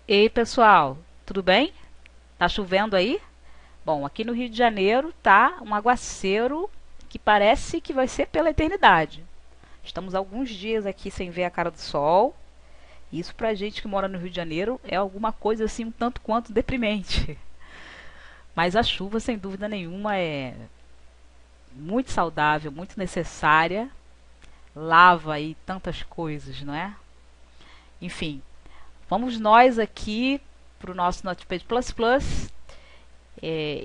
Ei, pessoal, tudo bem? Tá chovendo aí? Bom, aqui no Rio de Janeiro tá um aguaceiro que parece que vai ser pela eternidade. Estamos há alguns dias aqui sem ver a cara do sol. Isso pra gente que mora no Rio de Janeiro é alguma coisa assim um tanto quanto deprimente. Mas a chuva, sem dúvida nenhuma, é muito saudável, muito necessária. Lava aí tantas coisas, não é? Enfim, vamos nós aqui para o nosso Notepad++.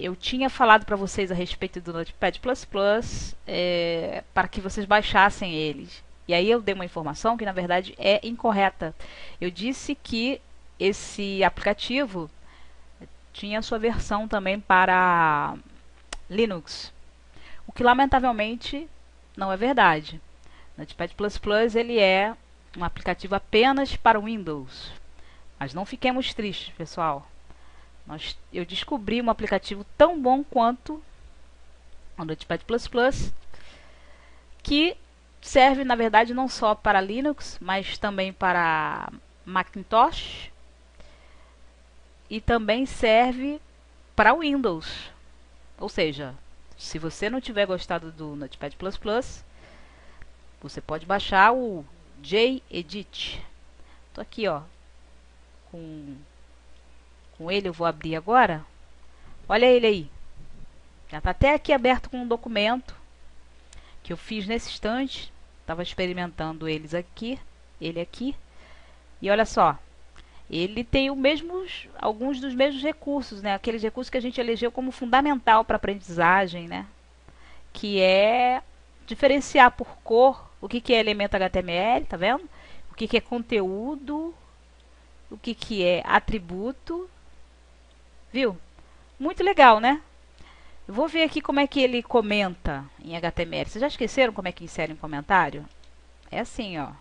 Eu tinha falado para vocês a respeito do Notepad++, para que vocês baixassem eles. E aí eu dei uma informação que na verdade é incorreta. Eu disse que esse aplicativo tinha sua versão também para Linux, o que lamentavelmente não é verdade. O Notepad++ ele é um aplicativo apenas para Windows. Mas não fiquemos tristes, pessoal. Eu descobri um aplicativo tão bom quanto o Notepad++, que serve, na verdade, não só para Linux, mas também para Macintosh e também serve para Windows. Ou seja, se você não tiver gostado do Notepad++, você pode baixar o JEdit. Estou aqui, ó, com ele. Eu vou abrir agora. Olha ele aí. Já está até aqui aberto com um documento que eu fiz nesse instante. Estava experimentando ele aqui. E olha só, ele tem alguns dos mesmos recursos, né? Aqueles recursos que a gente elegeu como fundamental para a aprendizagem, né? Que é diferenciar por cor o que é elemento HTML, tá vendo? O que é conteúdo, o que é atributo, viu? Muito legal, né? Eu vou ver aqui como é que ele comenta em HTML. Vocês já esqueceram como é que insere um comentário? É assim, ó.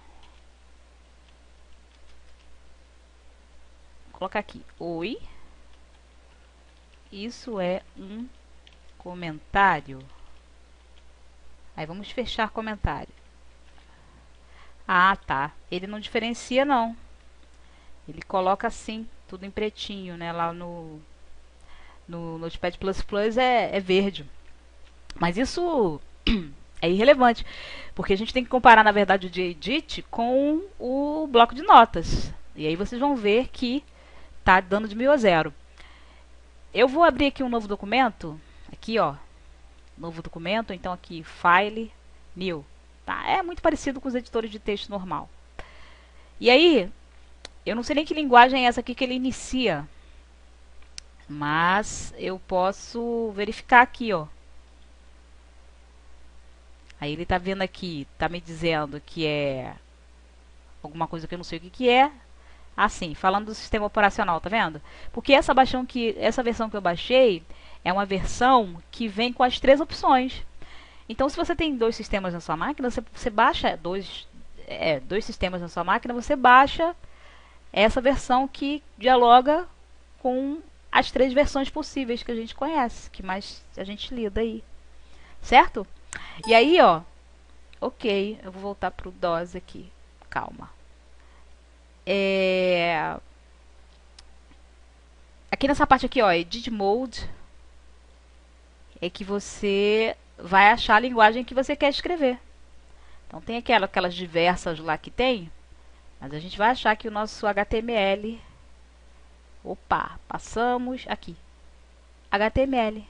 Vou colocar aqui. Oi. Isso é um comentário. Aí vamos fechar comentário. Ah, tá. Ele não diferencia, não. Ele coloca assim, tudo em pretinho, né? Lá no Notepad++ é verde. Mas isso é irrelevante, porque a gente tem que comparar, na verdade, o JEdit com o bloco de notas. E aí vocês vão ver que tá dando de 1.0 a 0. Eu vou abrir aqui um novo documento. Aqui, ó. Novo documento. Então aqui, File, New. Tá? É muito parecido com os editores de texto normal. E aí, eu não sei nem que linguagem é essa aqui que ele inicia. Mas eu posso verificar aqui, ó. Aí ele tá vendo aqui, tá me dizendo que é alguma coisa que eu não sei o que é. Assim, falando do sistema operacional, tá vendo? Porque essa versão que eu baixei é uma versão que vem com as três opções. Então, se você tem dois sistemas na sua máquina, você baixa dois sistemas na sua máquina, você baixa essa versão que dialoga com as três versões possíveis que a gente conhece, que mais a gente lida aí, certo? E aí, ó, ok, eu vou voltar pro DOS aqui, calma. Aqui nessa parte aqui, ó, Edit Mode, é que você vai achar a linguagem que você quer escrever. Então tem aquelas diversas lá que tem, mas a gente vai achar que o nosso HTML. Opa, passamos aqui. HTML.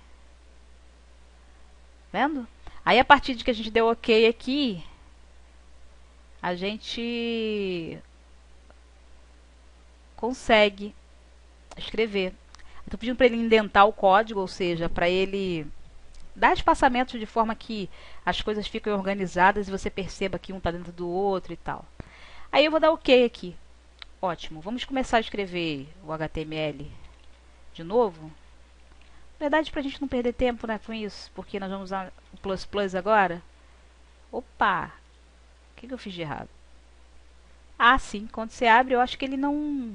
Vendo? Aí a partir de que a gente deu OK aqui, a gente consegue escrever. Estou pedindo para ele indentar o código, ou seja, para ele dar espaçamentos de forma que as coisas fiquem organizadas e você perceba que um está dentro do outro e tal. Aí eu vou dar OK aqui. Ótimo. Vamos começar a escrever o HTML de novo. Na verdade, para a gente não perder tempo, né, com isso, porque nós vamos usar o plus plus agora. Opa! O que eu fiz de errado? Ah, sim. Quando você abre, eu acho que ele não...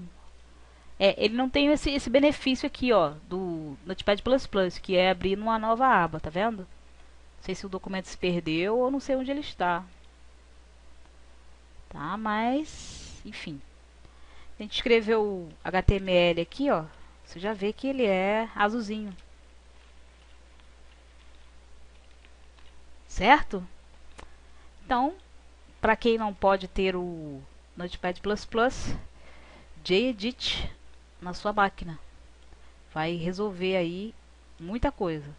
ele não tem esse benefício aqui, ó, do Notepad++, que é abrir numa nova aba, tá vendo? Não sei se o documento se perdeu ou não sei onde ele está. Tá, mas... enfim. A gente escreveu o HTML aqui, ó. Você já vê que ele é azulzinho. Certo? Então, para quem não pode ter o Notepad++, JEdit na sua máquina vai resolver aí muita coisa.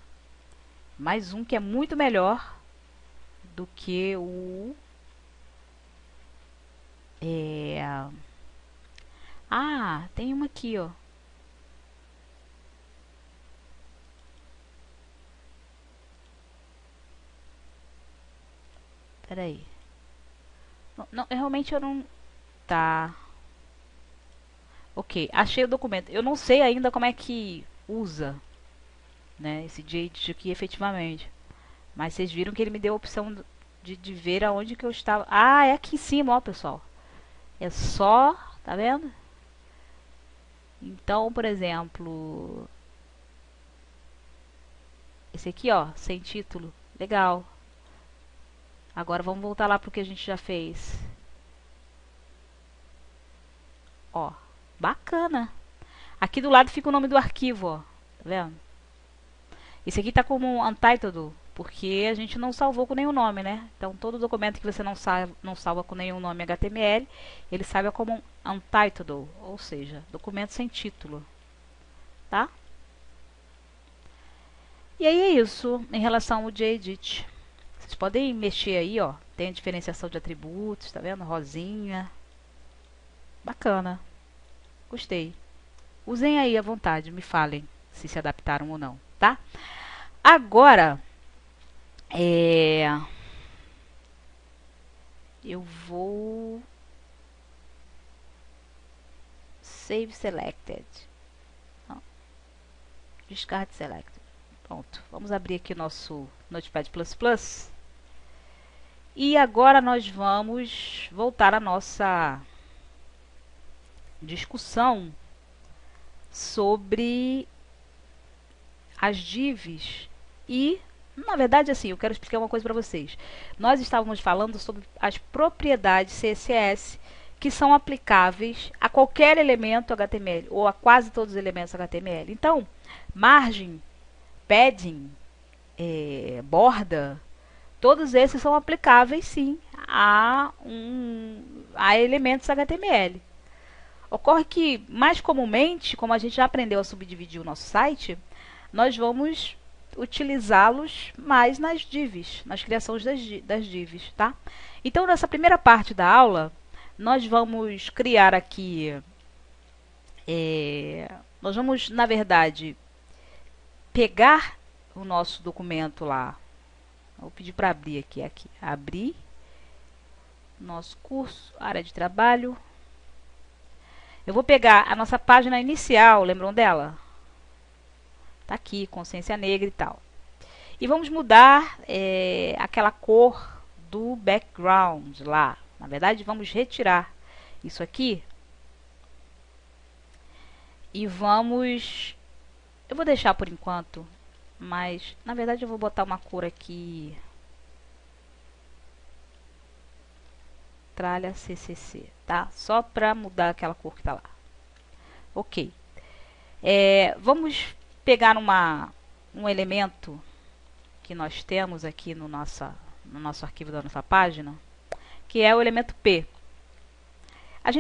Mais um que é muito melhor do que o tem uma aqui, ó. Peraí. Não, realmente eu não... Tá. Ok, achei o documento. Eu não sei ainda como é que usa, né, esse JEdit aqui efetivamente. Mas vocês viram que ele me deu a opção de ver aonde que eu estava. Ah, é aqui em cima, ó, pessoal. É só... Tá vendo? Então, por exemplo... Esse aqui, ó, sem título. Legal. Agora vamos voltar lá pro que a gente já fez. Ó, bacana. Aqui do lado fica o nome do arquivo, ó. Tá vendo? Esse aqui tá como untitled, porque a gente não salvou com nenhum nome, né? Então, todo documento que você não salva com nenhum nome HTML, ele salva como untitled, ou seja, documento sem título. Tá? E aí é isso em relação ao JEdit. Vocês podem mexer aí, ó. Tem a diferenciação de atributos, tá vendo? Rosinha. Bacana. Gostei. Usem aí à vontade, me falem se adaptaram ou não, tá? Agora, eu vou... Save selected. Não. Discard selected. Pronto. Vamos abrir aqui o nosso Notepad++. E agora nós vamos voltar à nossa discussão sobre as divs e, na verdade, assim, eu quero explicar uma coisa para vocês. Nós estávamos falando sobre as propriedades CSS que são aplicáveis a qualquer elemento HTML ou a quase todos os elementos HTML. Então, margem, padding, borda, todos esses são aplicáveis sim a elementos HTML. Ocorre que, mais comumente, como a gente já aprendeu a subdividir o nosso site, nós vamos utilizá-los mais nas divs, nas criações das divs, tá? Então, nessa primeira parte da aula, nós vamos criar aqui... nós vamos, na verdade, pegar o nosso documento lá. Vou pedir para abrir aqui. Abrir. Nosso curso, área de trabalho. Eu vou pegar a nossa página inicial, lembram dela? Tá aqui, consciência negra e tal. E vamos mudar aquela cor do background lá. Na verdade, vamos retirar isso aqui. E vamos... Eu vou deixar por enquanto, mas na verdade eu vou botar uma cor aqui. Tralha CCC, tá? Só para mudar aquela cor que tá lá. Ok. Vamos pegar um elemento que nós temos aqui no nosso arquivo da nossa página, que é o elemento P.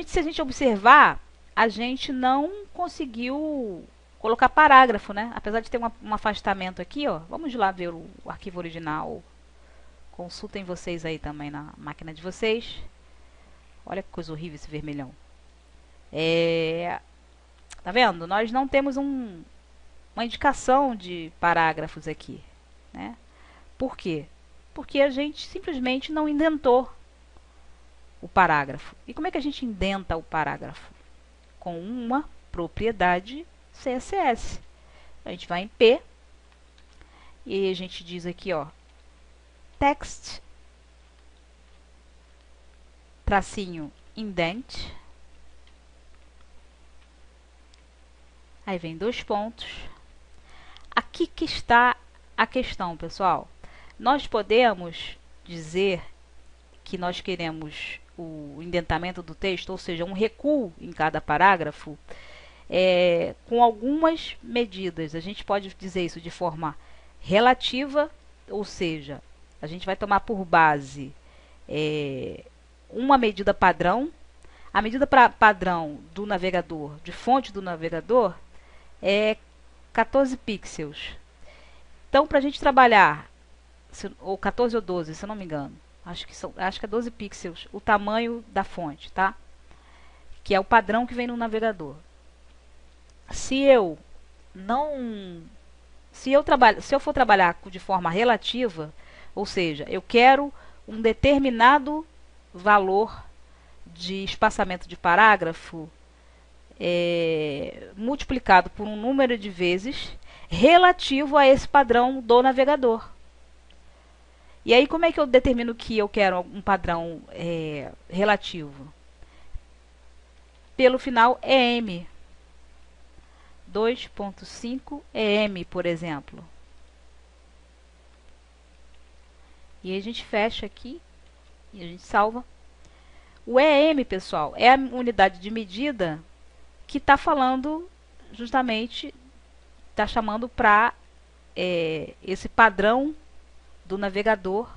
Se a gente observar, a gente não conseguiu colocar parágrafo, né? Apesar de ter um afastamento aqui, ó. Vamos lá ver o arquivo original. Consultem vocês aí também na máquina de vocês. Olha que coisa horrível esse vermelhão. Tá vendo? Nós não temos uma indicação de parágrafos aqui, né? Por quê? Porque a gente simplesmente não indentou o parágrafo. E como é que a gente indenta o parágrafo? Com uma propriedade CSS. A gente vai em P e a gente diz aqui, ó, text tracinho indent. Aí vem 2 pontos. Aqui que está a questão, pessoal. Nós podemos dizer que nós queremos o indentamento do texto, ou seja, um recuo em cada parágrafo, com algumas medidas. A gente pode dizer isso de forma relativa, ou seja, a gente vai tomar por base uma medida padrão. A medida padrão do navegador, de fonte do navegador, é 14 pixels. Então, para a gente trabalhar, ou 14 ou 12, se eu não me engano, acho que é 12 pixels, o tamanho da fonte, tá? Que é o padrão que vem no navegador. Se eu for trabalhar de forma relativa, ou seja, eu quero um determinado valor de espaçamento de parágrafo multiplicado por um número de vezes relativo a esse padrão do navegador. E aí, como é que eu determino que eu quero um padrão relativo? Pelo final EM. 2.5 EM, por exemplo. E aí a gente fecha aqui e a gente salva. O EM, pessoal, é a unidade de medida que está falando justamente, está chamando para esse padrão do navegador,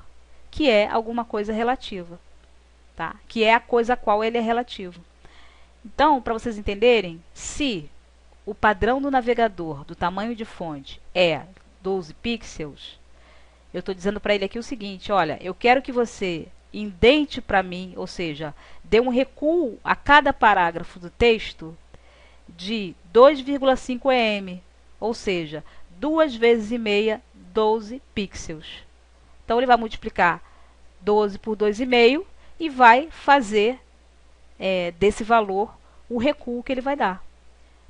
que é alguma coisa relativa, tá? Que é a coisa a qual ele é relativo. Então, para vocês entenderem, se o padrão do navegador do tamanho de fonte é 12 pixels, eu estou dizendo para ele aqui o seguinte: olha, eu quero que você indente para mim, ou seja, dê um recuo a cada parágrafo do texto de 2,5 EM, ou seja, 2 vezes e meia, 12 pixels. Então ele vai multiplicar 12 por 2,5 e vai fazer desse valor o recuo que ele vai dar.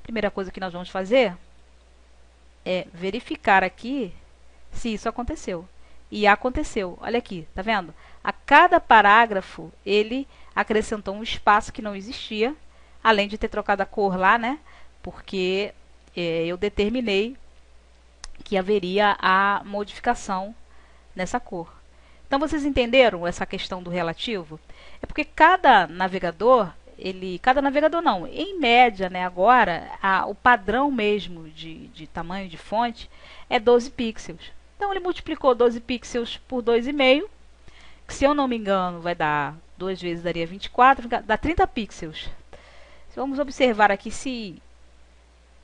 Primeira coisa que nós vamos fazer é verificar aqui se isso aconteceu. E aconteceu. Olha aqui, tá vendo? A cada parágrafo ele acrescentou um espaço que não existia, além de ter trocado a cor lá, né? Porque eu determinei que haveria a modificação nessa cor. Então vocês entenderam essa questão do relativo? É porque cada navegador, não, em média, né, agora, o padrão mesmo de tamanho de fonte é 12 pixels. Então ele multiplicou 12 pixels por 2,5, que se eu não me engano vai dar 2 vezes daria 24, dá 30 pixels. Vamos observar aqui se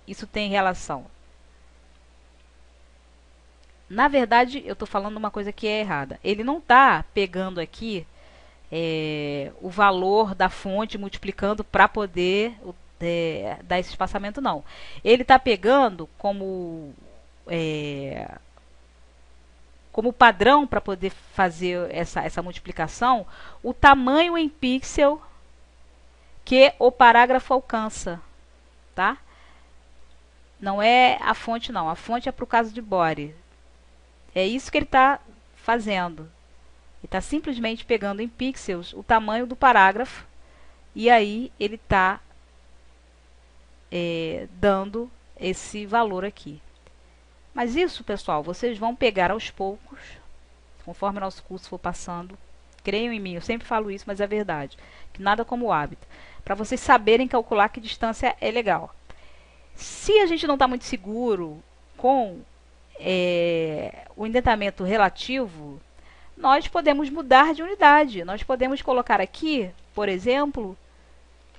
isso tem relação. Na verdade, eu estou falando uma coisa que é errada. Ele não está pegando aqui o valor da fonte, multiplicando para poder dar esse espaçamento, não. Ele está pegando como padrão para poder fazer essa multiplicação o tamanho em pixel que o parágrafo alcança, tá? Não é a fonte, não. A fonte é para o caso de body. É isso que ele está fazendo. Ele está simplesmente pegando em pixels o tamanho do parágrafo e aí ele está dando esse valor aqui. Mas isso, pessoal, vocês vão pegar aos poucos, conforme o nosso curso for passando. Creiam em mim, eu sempre falo isso, mas é verdade. Que nada como o hábito. Para vocês saberem calcular que distância é legal. Se a gente não está muito seguro com o indentamento relativo, nós podemos mudar de unidade. Nós podemos colocar aqui, por exemplo,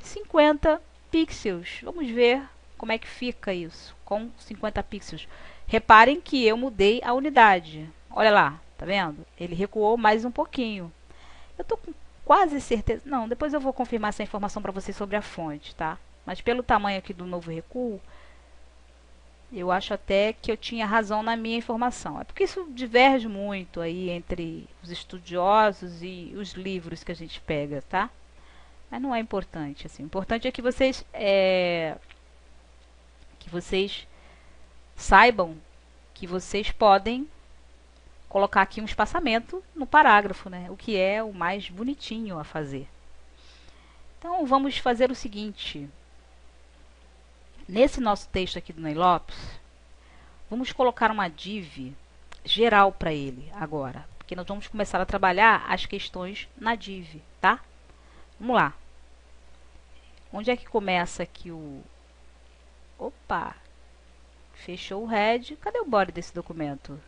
50 pixels. Vamos ver como é que fica isso com 50 pixels. Reparem que eu mudei a unidade. Olha lá, tá vendo? Ele recuou mais um pouquinho. Eu estou com quase certeza... Não, depois eu vou confirmar essa informação para vocês sobre a fonte, tá? Mas pelo tamanho aqui do novo recuo, eu acho até que eu tinha razão na minha informação. É porque isso diverge muito aí entre os estudiosos e os livros que a gente pega, tá? Mas não é importante, assim. O importante é que vocês saibam que vocês podem colocar aqui um espaçamento no parágrafo, né? O que é o mais bonitinho a fazer. Então, vamos fazer o seguinte. Nesse nosso texto aqui do Ney Lopes, vamos colocar uma div geral para ele agora. Porque nós vamos começar a trabalhar as questões na div, tá? Vamos lá. Onde é que começa aqui o... Opa! Fechou o head. Cadê o body desse documento?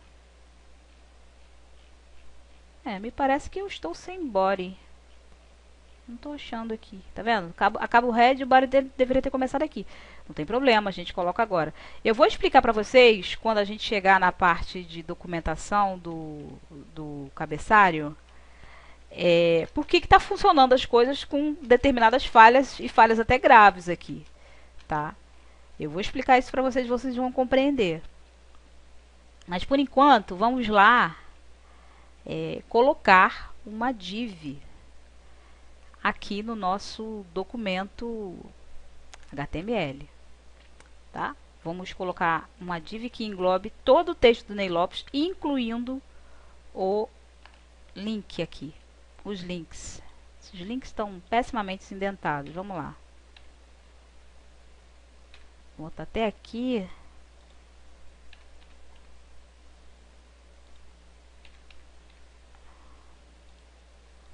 Me parece que eu estou sem body. Não estou achando aqui. Tá vendo? Acaba o head e o body deveria ter começado aqui. Não tem problema, a gente coloca agora. Eu vou explicar para vocês, quando a gente chegar na parte de documentação do cabeçalho, por que está funcionando as coisas com determinadas falhas, e falhas até graves aqui. Tá? Eu vou explicar isso para vocês, vocês vão compreender. Mas por enquanto, vamos lá colocar uma div aqui no nosso documento HTML. Tá? Vamos colocar uma div que englobe todo o texto do Ney Lopes, incluindo o link aqui. Os links. Esses links estão pessimamente indentados. Vamos lá. Vou botar até aqui.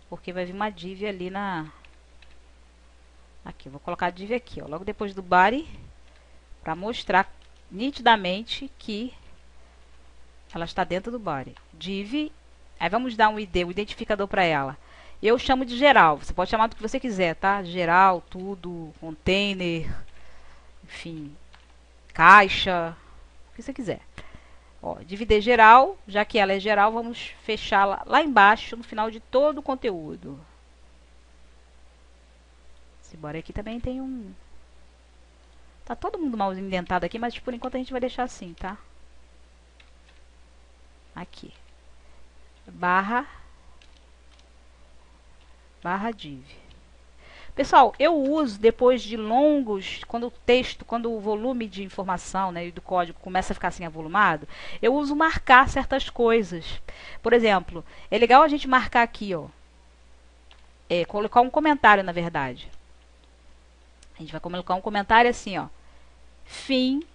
Porque vai vir uma div ali na... Aqui, vou colocar a div aqui, ó, logo depois do body, para mostrar nitidamente que ela está dentro do body. Div, aí vamos dar um ID, um identificador para ela. Eu chamo de geral, você pode chamar do que você quiser, tá? Geral, tudo, container, enfim, caixa, o que você quiser. Ó, dividir geral, já que ela é geral, vamos fechá-la lá embaixo, no final de todo o conteúdo. Esse body aqui também tem um... Tá todo mundo mal indentado aqui, mas por enquanto a gente vai deixar assim, tá? Aqui. Barra div. Pessoal, eu uso depois de longos, quando o volume de informação, né, e do código começa a ficar assim avolumado, eu uso marcar certas coisas. Por exemplo, é legal a gente marcar aqui, ó, colocar um comentário, na verdade. A gente vai colocar um comentário assim, ó, fim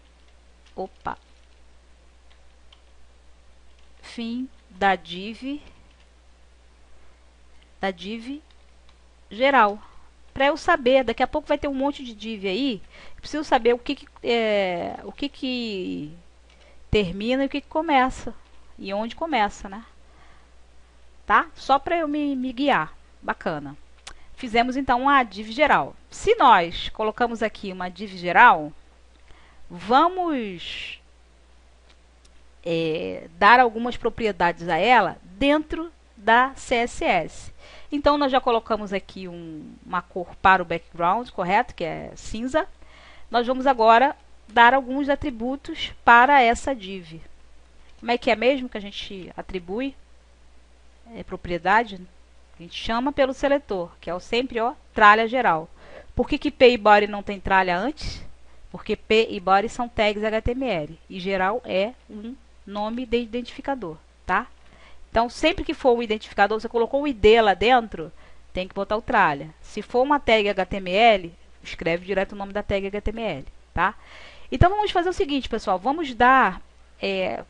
da div geral. Para eu saber, daqui a pouco vai ter um monte de div aí, eu preciso saber o que termina e o que começa, e onde começa, né? Tá? Só para eu me guiar. Bacana. Fizemos então uma div geral. Se nós colocamos aqui uma div geral, vamos dar algumas propriedades a ela dentro da CSS. Então, nós já colocamos aqui uma cor para o background, correto? Que é cinza. Nós vamos agora dar alguns atributos para essa div. Como é que é mesmo que a gente atribui propriedade? A gente chama pelo seletor, que é sempre tralha geral. Por que P e body não tem tralha antes? Porque P e body são tags HTML. E geral é um nome de identificador, tá? Então, sempre que for um identificador, você colocou o ID lá dentro, tem que botar o tralha. Se for uma tag HTML, escreve direto o nome da tag HTML, tá? Então, vamos fazer o seguinte, pessoal. Vamos dar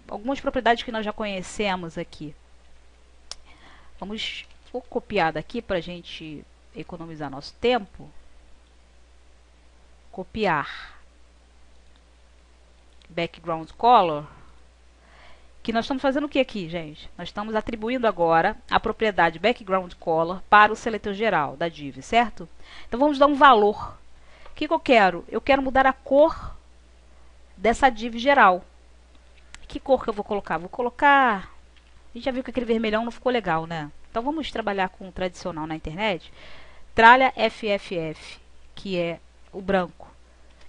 algumas propriedades que nós já conhecemos aqui. Vou copiar daqui para a gente economizar nosso tempo. Copiar. Background color. Que nós estamos fazendo o que aqui, gente? Nós estamos atribuindo agora a propriedade background color para o seletor geral da div, certo? Então vamos dar um valor. O que eu quero? Eu quero mudar a cor dessa div geral. Que cor que eu vou colocar? Vou colocar... A gente já viu que aquele vermelhão não ficou legal, né? Então vamos trabalhar com o tradicional na internet. Tralha FFF, que é o branco.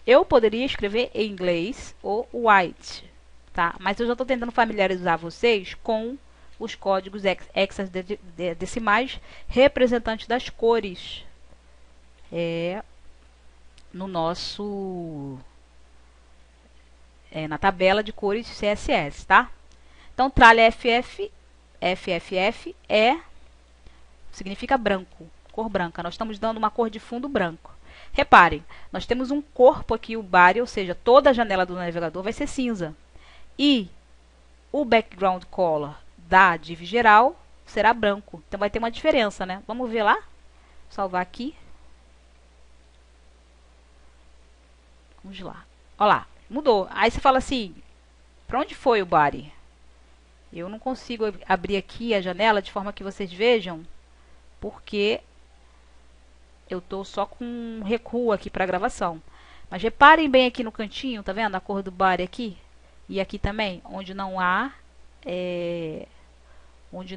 Eu poderia escrever em inglês o white. Tá? Mas eu já estou tentando familiarizar vocês com os códigos hexadecimais representantes das cores no nosso na tabela de cores CSS, tá? Então, tralha FFF significa branco, cor branca. Nós estamos dando uma cor de fundo branco. Reparem, nós temos um corpo aqui, o body, ou seja, toda a janela do navegador vai ser cinza. E o background color da div geral será branco. Então vai ter uma diferença, né? Vamos ver lá? salvar aqui. Vamos lá. Olha lá, mudou. Aí você fala assim, para onde foi o body? Eu não consigo abrir aqui a janela de forma que vocês vejam, porque eu estou só com um recuo aqui para a gravação. Mas reparem bem aqui no cantinho, tá vendo a cor do body aqui? E aqui também, onde não há onde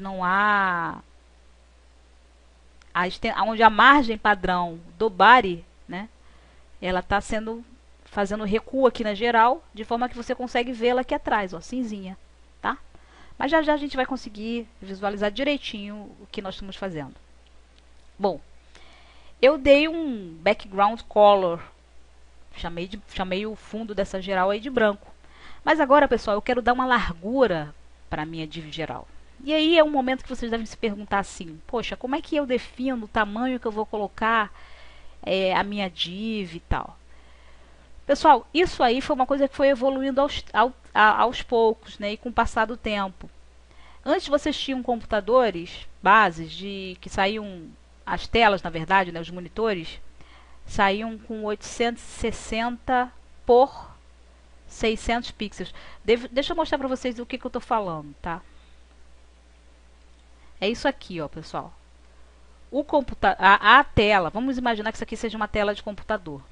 a margem padrão do body, né, ela está fazendo recuo aqui na geral, de forma que você consegue vê-la aqui atrás, ó, cinzinha, tá? Mas já já a gente vai conseguir visualizar direitinho o que nós estamos fazendo. Bom, eu dei um background color, chamei o fundo dessa geral aí de branco. Mas agora, pessoal, eu quero dar uma largura para a minha div geral. E aí é um momento que vocês devem se perguntar assim, poxa, como é que eu defino o tamanho que eu vou colocar a minha div e tal? Pessoal, isso aí foi uma coisa que foi evoluindo aos poucos, né, e com o passar do tempo. Antes vocês tinham computadores bases que saíam, as telas, na verdade, né, os monitores, saíam com 860 por 600 pixels. Deixa eu mostrar para vocês o que eu estou falando, tá? É isso aqui, ó, pessoal. A tela, vamos imaginar que isso aqui seja uma tela de computador.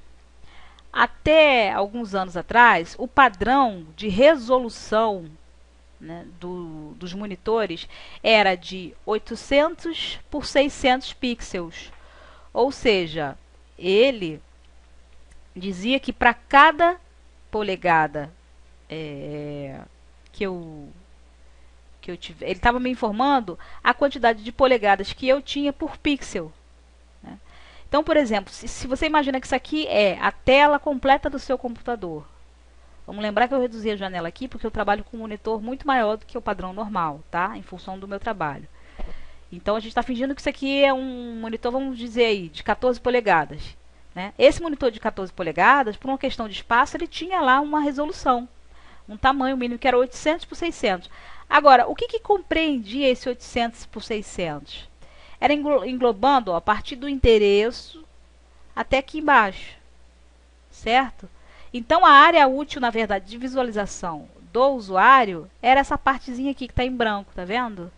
Até alguns anos atrás, o padrão de resolução, né, dos monitores era de 800 por 600 pixels. Ou seja, ele dizia que para cada polegada que eu tive, ele estava me informando a quantidade de polegadas que eu tinha por pixel. Né? Então, por exemplo, se você imagina que isso aqui é a tela completa do seu computador. Vamos lembrar que eu reduzi a janela aqui porque eu trabalho com um monitor muito maior do que o padrão normal, tá? Em função do meu trabalho. Então, a gente está fingindo que isso aqui é um monitor, vamos dizer aí, de 14 polegadas. Né? Esse monitor de 14 polegadas, por uma questão de espaço, ele tinha lá uma resolução. Um tamanho mínimo que era 800 por 600. Agora, o que compreendia esse 800 por 600? Era englobando, ó, a partir do endereço até aqui embaixo. Certo? Então, a área útil, na verdade, de visualização do usuário era essa partezinha aqui que está em branco, tá vendo?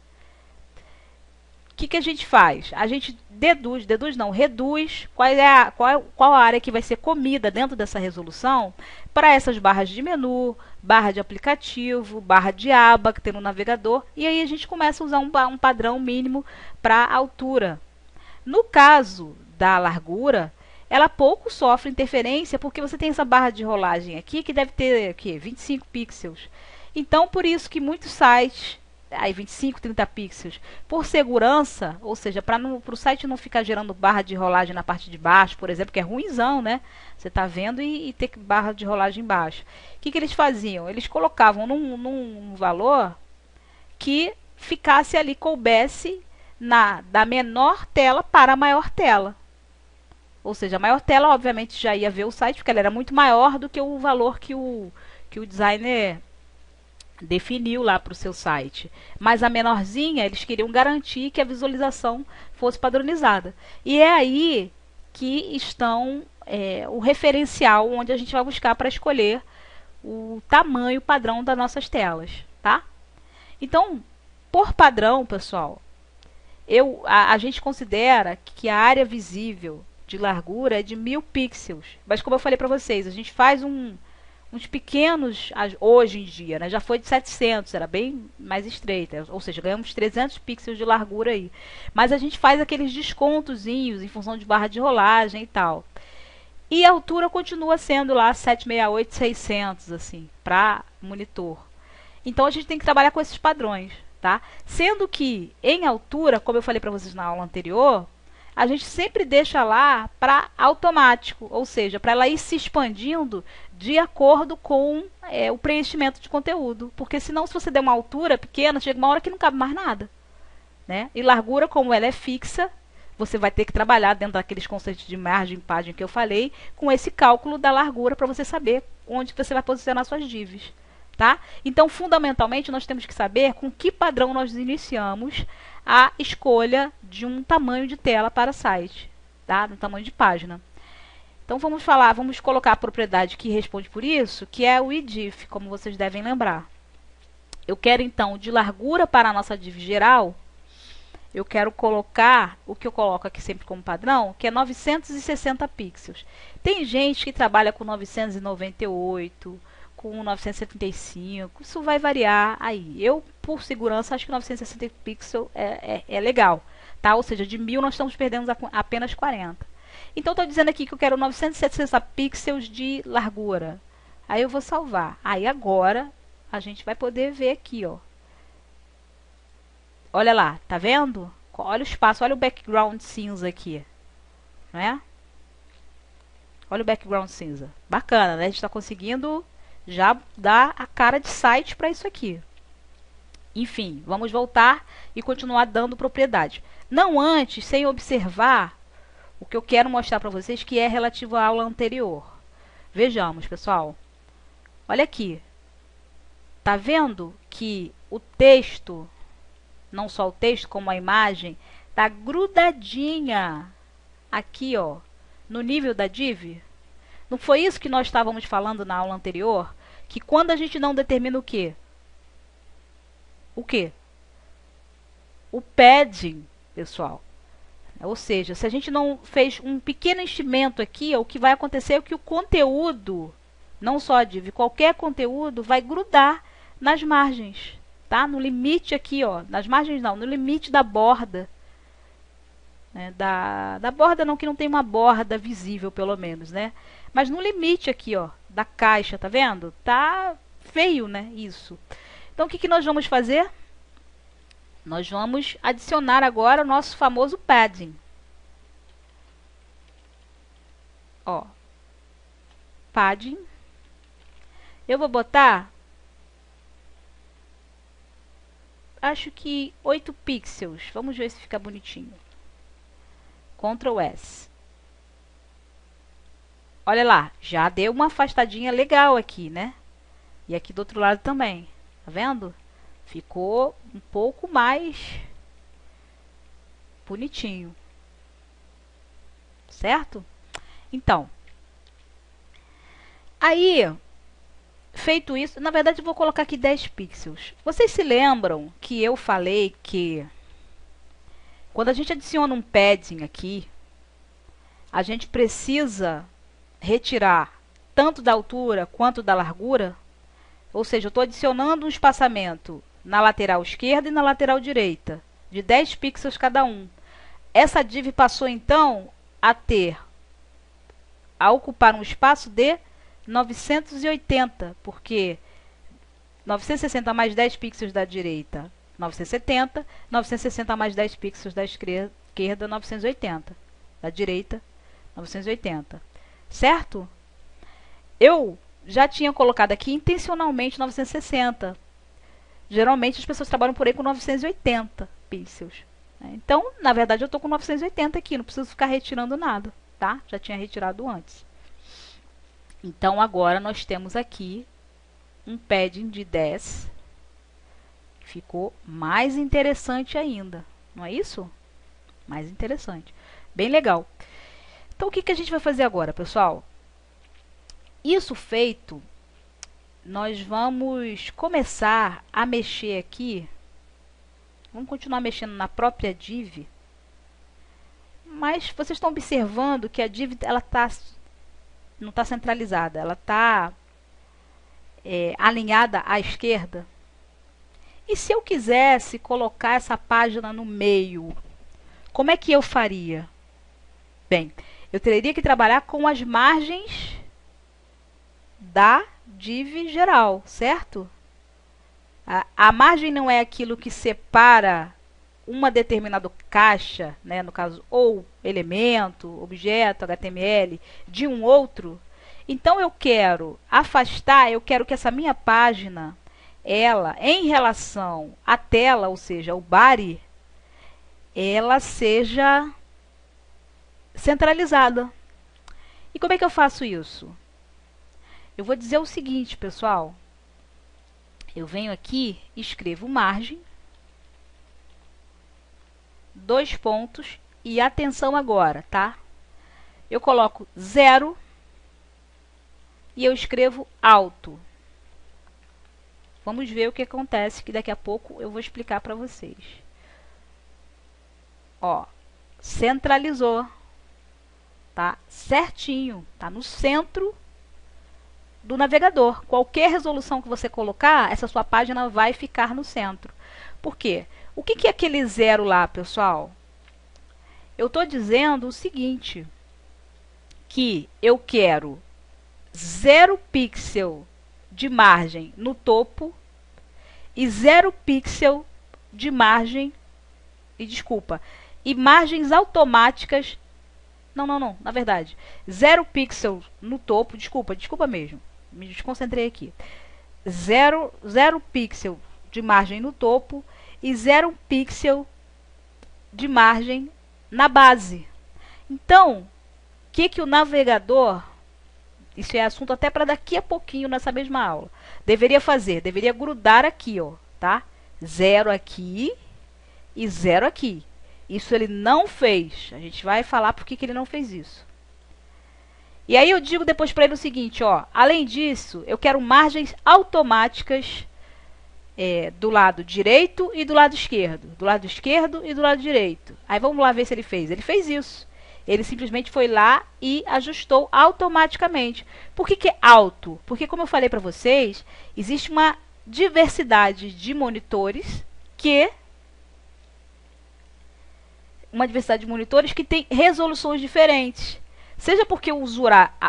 O que a gente faz? A gente reduz qual a área que vai ser comida dentro dessa resolução para essas barras de menu, barra de aplicativo, barra de aba que tem no navegador, e aí a gente começa a usar um padrão mínimo para altura. No caso da largura, ela pouco sofre interferência porque você tem essa barra de rolagem aqui que deve ter aqui, 25 pixels. Então, por isso que muitos sites, aí 25, 30 pixels, por segurança, ou seja, para o site não ficar gerando barra de rolagem na parte de baixo, por exemplo, que é ruimzão, né? Você está vendo e ter barra de rolagem embaixo. O que eles faziam? Eles colocavam num valor que ficasse ali, coubesse da menor tela para a maior tela. Ou seja, a maior tela, obviamente, já ia ver o site, porque ela era muito maior do que o valor que o designer definiu lá para o seu site. Mas a menorzinha, eles queriam garantir que a visualização fosse padronizada. E é aí que estão o referencial onde a gente vai buscar para escolher o tamanho padrão das nossas telas, tá? Então, por padrão, pessoal, a gente considera que a área visível de largura é de 1000 pixels. Mas como eu falei para vocês, a gente faz uns pequenos hoje em dia, né? Já foi de 700, era bem mais estreita, ou seja, ganhamos 300 pixels de largura aí. Mas a gente faz aqueles descontozinhos em função de barra de rolagem e tal. E a altura continua sendo lá 768, 600, assim, para monitor. Então a gente tem que trabalhar com esses padrões, tá? Sendo que em altura, como eu falei para vocês na aula anterior, a gente sempre deixa lá para automático, ou seja, para ela ir se expandindo de acordo com o preenchimento de conteúdo. Porque senão, se você der uma altura pequena, chega uma hora que não cabe mais nada. Né? E largura, como ela é fixa, você vai ter que trabalhar dentro daqueles conceitos de margem e página que eu falei, com esse cálculo da largura para você saber onde você vai posicionar suas divs. Tá? Então, fundamentalmente, nós temos que saber com que padrão nós iniciamos a escolha de um tamanho de tela para site. tá? No tamanho de página. Então vamos colocar a propriedade que responde por isso, que é o idif, como vocês devem lembrar. Eu quero então de largura para a nossa div geral, eu quero colocar o que eu coloco aqui sempre como padrão, que é 960 pixels. Tem gente que trabalha com 998, com 975, isso vai variar aí. Eu, por segurança, acho que 960 pixels é legal, tá? Ou seja, de 1000 nós estamos perdendo apenas 40. Então, estou dizendo aqui que eu quero 960 pixels de largura. Aí eu vou salvar. Aí agora a gente vai poder ver aqui, ó. Olha lá, tá vendo? Olha o espaço, olha o background cinza aqui, não é? Olha o background cinza. Bacana, né? A gente está conseguindo já dar a cara de site para isso aqui. Enfim, vamos voltar e continuar dando propriedade. Não antes, sem observar o que eu quero mostrar para vocês, que é relativo à aula anterior. Vejamos, pessoal. Olha aqui. Tá vendo que o texto, não só o texto, como a imagem, tá grudadinha aqui, ó, no nível da div? Não foi isso que nós estávamos falando na aula anterior? Que quando a gente não determina o quê? O quê? O padding, pessoal. Ou seja, se a gente não fez um pequeno enchimento aqui, o que vai acontecer é que o conteúdo, não só a div, qualquer conteúdo vai grudar nas margens, tá? No limite aqui, ó, nas margens não, no limite da borda. Né? Da borda não, que não tem uma borda visível, pelo menos, né? Mas no limite aqui, ó, da caixa, tá vendo? Tá feio, né? Isso. Então, o que nós vamos fazer? Nós vamos adicionar agora o nosso famoso padding. Ó, padding. Eu vou botar, acho que 8 pixels. Vamos ver se fica bonitinho. Ctrl S. Olha lá, já deu uma afastadinha legal aqui, né? E aqui do outro lado também. Tá vendo? Ficou um pouco mais bonitinho. Certo? Então, aí, feito isso, na verdade eu vou colocar aqui 10 pixels. Vocês se lembram que eu falei que quando a gente adiciona um padding aqui, a gente precisa retirar tanto da altura quanto da largura? Ou seja, eu estou adicionando um espaçamento na lateral esquerda e na lateral direita, de 10 pixels cada um. Essa div passou então a ocupar um espaço de 980, porque 960 mais 10 pixels da direita, 970, 960 mais 10 pixels da esquerda, 980, da direita, 980, certo? Eu já tinha colocado aqui intencionalmente 960. Geralmente as pessoas trabalham por aí com 980 pixels. Então, na verdade, eu estou com 980 aqui, não preciso ficar retirando nada, tá? Já tinha retirado antes. Então, agora nós temos aqui um padding de 10. Ficou mais interessante ainda, não é isso? Mais interessante. Bem legal. Então, o que a gente vai fazer agora, pessoal? Isso feito, nós vamos começar a mexer aqui. Vamos continuar mexendo na própria div. Mas vocês estão observando que a div ela não está centralizada. Ela está alinhada à esquerda. E se eu quisesse colocar essa página no meio, como é que eu faria? Bem, eu teria que trabalhar com as margens da div geral, certo? A margem não é aquilo que separa uma determinada caixa, né, no caso, ou elemento, objeto, HTML, de um outro. Então, eu quero afastar, eu quero que essa minha página, ela, em relação à tela, ou seja, o body, ela seja centralizada. E como é que eu faço isso? Eu vou dizer o seguinte, pessoal. Eu venho aqui, escrevo margem, 2 pontos, e atenção agora, tá? eu coloco 0 e eu escrevo alto. Vamos ver o que acontece, que daqui a pouco eu vou explicar para vocês. Ó, centralizou, tá certinho, tá no centro do navegador. Qualquer resolução que você colocar, essa sua página vai ficar no centro. Por quê? O que é aquele 0 lá, pessoal? Eu estou dizendo o seguinte, que eu quero 0 pixel de margem no topo e 0 pixel de margem, e margens automáticas, não, na verdade, 0 pixel no topo, desculpa mesmo, me desconcentrei aqui, 0 pixel de margem no topo e 0 pixel de margem na base. Então, o que o navegador, isso é assunto até para daqui a pouquinho nessa mesma aula, deveria fazer? Deveria grudar aqui, ó, tá? 0 aqui e 0 aqui. Isso ele não fez. A gente vai falar por que ele não fez isso. E aí eu digo depois para ele o seguinte, ó, além disso, eu quero margens automáticas do lado direito e do lado esquerdo. Do lado esquerdo e do lado direito. Aí vamos lá ver se ele fez. Ele fez isso. Ele simplesmente foi lá e ajustou automaticamente. Por que é auto? Porque, como eu falei para vocês, existe uma diversidade de monitores que tem resoluções diferentes. Seja porque o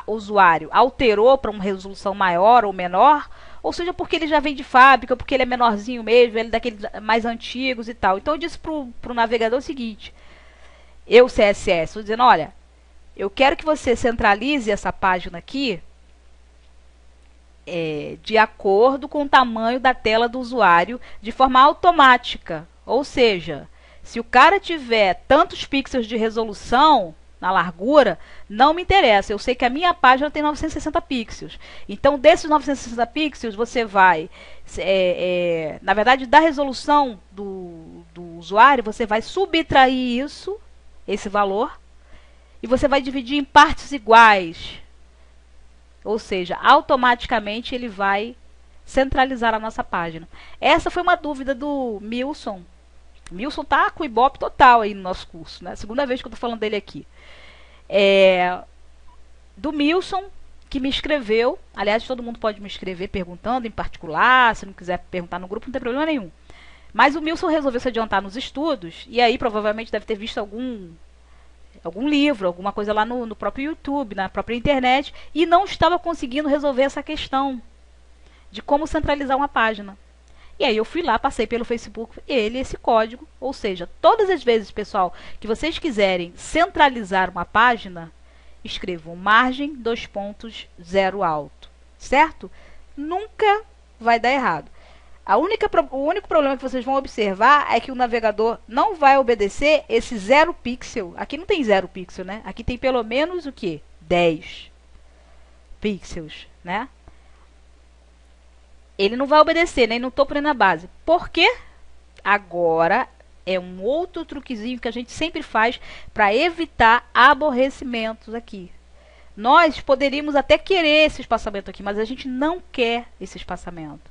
usuário alterou para uma resolução maior ou menor, ou seja porque ele já vem de fábrica, porque ele é menorzinho mesmo, ele é daqueles mais antigos e tal. Então eu disse para o navegador o seguinte, eu CSS, estou dizendo, olha, eu quero que você centralize essa página aqui de acordo com o tamanho da tela do usuário de forma automática. Ou seja, se o cara tiver tantos pixels de resolução na largura, não me interessa. Eu sei que a minha página tem 960 pixels. Então, desses 960 pixels, você vai, na verdade, da resolução do usuário, você vai subtrair isso, esse valor, e você vai dividir em partes iguais. Ou seja, automaticamente ele vai centralizar a nossa página. Essa foi uma dúvida do Milson. Milson tá com o Ibope total aí no nosso curso, né? Segunda vez que eu tô falando dele aqui. Do Milson, que me escreveu. Aliás, todo mundo pode me escrever perguntando em particular. Se não quiser perguntar no grupo, não tem problema nenhum. Mas o Milson resolveu se adiantar nos estudos. E aí provavelmente deve ter visto algum livro, alguma coisa lá no próprio YouTube, na própria internet. E não estava conseguindo resolver essa questão de como centralizar uma página. E aí eu fui lá, passei pelo Facebook, esse código, ou seja, todas as vezes, pessoal, que vocês quiserem centralizar uma página, escrevam margem, 0 alto, certo? Nunca vai dar errado. O único problema que vocês vão observar é que o navegador não vai obedecer esse 0 pixel. Aqui não tem 0 pixel, né? Aqui tem pelo menos o quê? 10 pixels, né? Ele não vai obedecer nem no topo nem na base. Por quê? Agora é um outro truquezinho que a gente sempre faz para evitar aborrecimentos aqui. Nós poderíamos até querer esse espaçamento aqui, mas a gente não quer esse espaçamento.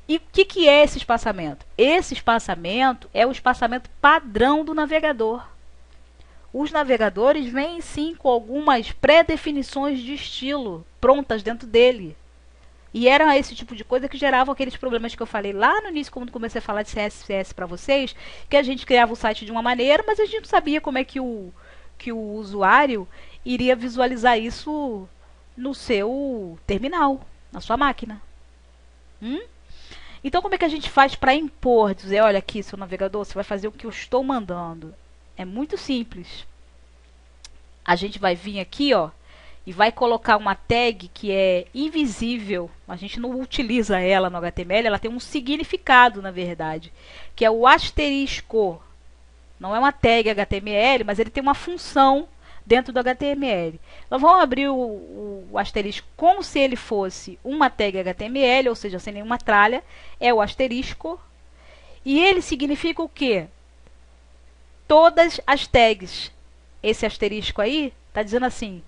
E o que é esse espaçamento? Esse espaçamento é o espaçamento padrão do navegador. Os navegadores vêm sim com algumas pré-definições de estilo prontas dentro dele. E era esse tipo de coisa que gerava aqueles problemas que eu falei lá no início, quando comecei a falar de CSS para vocês, que a gente criava o site de uma maneira, mas a gente não sabia como é que o usuário iria visualizar isso no seu terminal, na sua máquina. Então, como é que a gente faz para impor, dizer, olha aqui, seu navegador, você vai fazer o que eu estou mandando? É muito simples. A gente vai vir aqui, ó, e vai colocar uma tag que é invisível. A gente não utiliza ela no HTML, ela tem um significado, na verdade, que é o asterisco. Não é uma tag HTML, mas ele tem uma função dentro do HTML. Então, vamos abrir o asterisco como se ele fosse uma tag HTML, ou seja, sem nenhuma tralha. É o asterisco. E ele significa o quê? Todas as tags. Esse asterisco aí Está dizendo assim,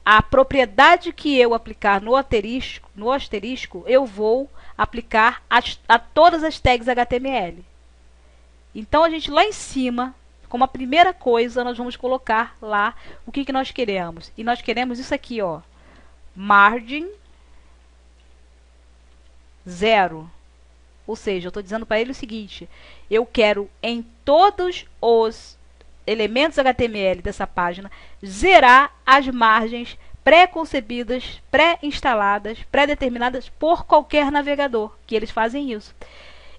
a propriedade que eu aplicar no asterisco, eu vou aplicar a todas as tags HTML. Então, a gente lá em cima, como a primeira coisa, nós vamos colocar lá o que nós queremos. E nós queremos isso aqui, ó, margin 0. Ou seja, eu estou dizendo para ele o seguinte, eu quero em todos os elementos HTML dessa página zerar as margens pré-concebidas, pré-instaladas, pré-determinadas por qualquer navegador, que eles fazem isso.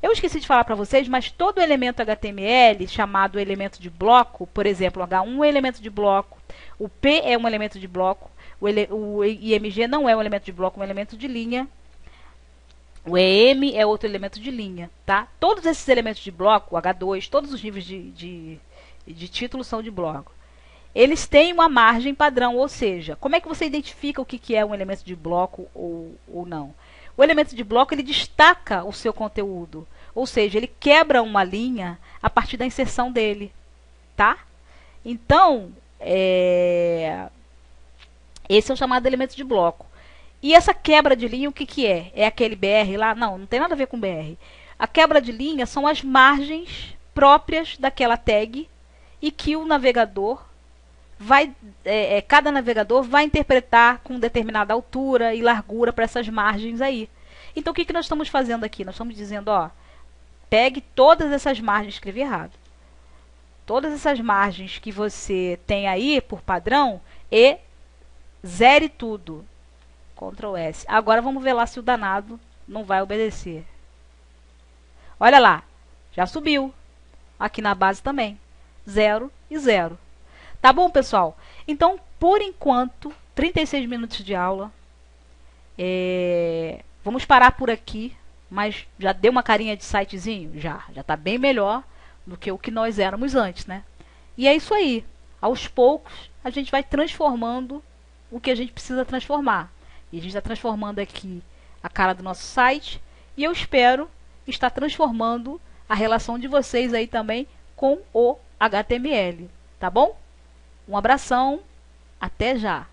Eu esqueci de falar para vocês, mas todo elemento HTML, chamado elemento de bloco, por exemplo, o H1 é elemento de bloco, o P é um elemento de bloco, o IMG não é um elemento de bloco, é um elemento de linha, o EM é outro elemento de linha, tá? Todos esses elementos de bloco, o H2, todos os níveis de título são de bloco. Eles têm uma margem padrão, ou seja, como é que você identifica o que é um elemento de bloco ou não? O elemento de bloco, ele destaca o seu conteúdo, ou seja, ele quebra uma linha a partir da inserção dele, tá? Então, esse é o chamado elemento de bloco. E essa quebra de linha, o que é? É aquele BR lá? Não, não tem nada a ver com BR. A quebra de linha são as margens próprias daquela tag e que o navegador vai, cada navegador vai interpretar com determinada altura e largura para essas margens aí. Então, o que nós estamos fazendo aqui? Nós estamos dizendo, ó, pegue todas essas margens, escrevi errado. Todas essas margens que você tem aí por padrão e zere tudo. Ctrl S. Agora vamos ver lá se o danado não vai obedecer. Olha lá, já subiu. Aqui na base também. 0 e 0. Tá bom, pessoal? Então, por enquanto, 36 minutos de aula. Vamos parar por aqui. Mas já deu uma carinha de sitezinho? Já está bem melhor do que o que nós éramos antes, né? E é isso aí. Aos poucos, a gente vai transformando o que a gente precisa transformar. E a gente está transformando aqui a cara do nosso site. E eu espero estar transformando a relação de vocês aí também com o HTML. Tá bom? Um abração. Até já!